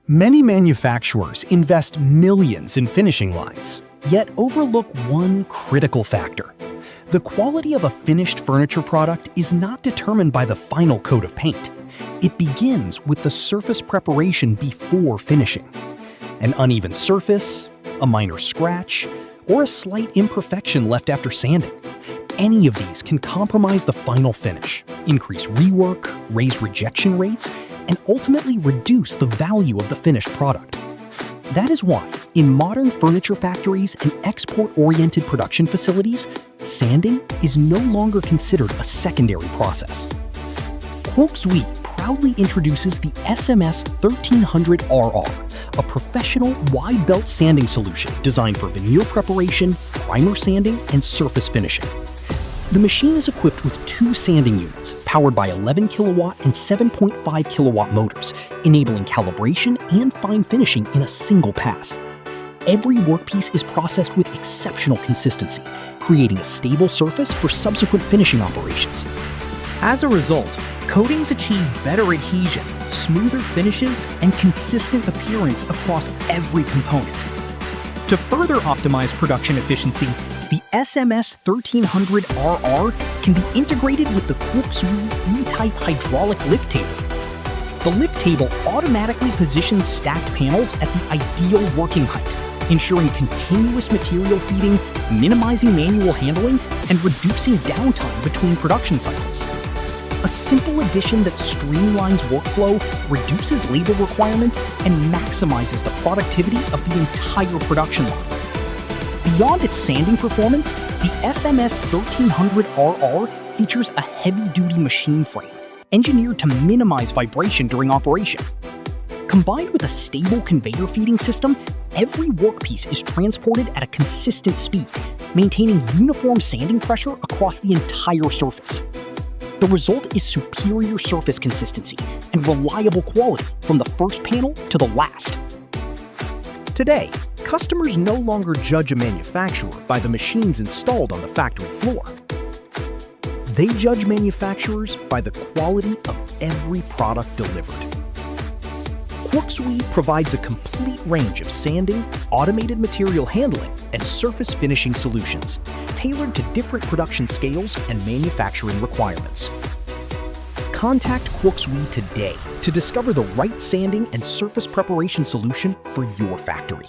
Many manufacturers invest millions in finishing lines, yet overlook one critical factor. The quality of a finished furniture product is not determined by the final coat of paint. It begins with the surface preparation before finishing. An uneven surface, a minor scratch, or a slight imperfection left after sanding. Any of these can compromise the final finish, increase rework, raise rejection rates, and ultimately reduce the value of the finished product. That is why, in modern furniture factories and export-oriented production facilities, sanding is no longer considered a secondary process. QUOC proudly introduces the SMS 1300RR, a professional wide-belt sanding solution designed for veneer preparation, primer sanding, and surface finishing. The machine is equipped with 2 sanding units, powered by 11 kilowatt and 7.5 kilowatt motors, enabling calibration and fine finishing in a single pass. Every workpiece is processed with exceptional consistency, creating a stable surface for subsequent finishing operations. As a result, coatings achieve better adhesion, smoother finishes, and consistent appearance across every component. To further optimize production efficiency, the SMS 1300RR can be integrated with the QUOC E-Type hydraulic lift table. The lift table automatically positions stacked panels at the ideal working height, ensuring continuous material feeding, minimizing manual handling, and reducing downtime between production cycles. A simple addition that streamlines workflow, reduces labor requirements, and maximizes the productivity of the entire production line. Beyond its sanding performance, the SMS 1300RR features a heavy-duty machine frame, engineered to minimize vibration during operation. Combined with a stable conveyor feeding system, every workpiece is transported at a consistent speed, maintaining uniform sanding pressure across the entire surface. The result is superior surface consistency and reliable quality from the first panel to the last. Today, customers no longer judge a manufacturer by the machines installed on the factory floor. They judge manufacturers by the quality of every product delivered. QUOC provides a complete range of sanding, automated material handling, and surface finishing solutions, tailored to different production scales and manufacturing requirements. Contact QUOC today to discover the right sanding and surface preparation solution for your factory.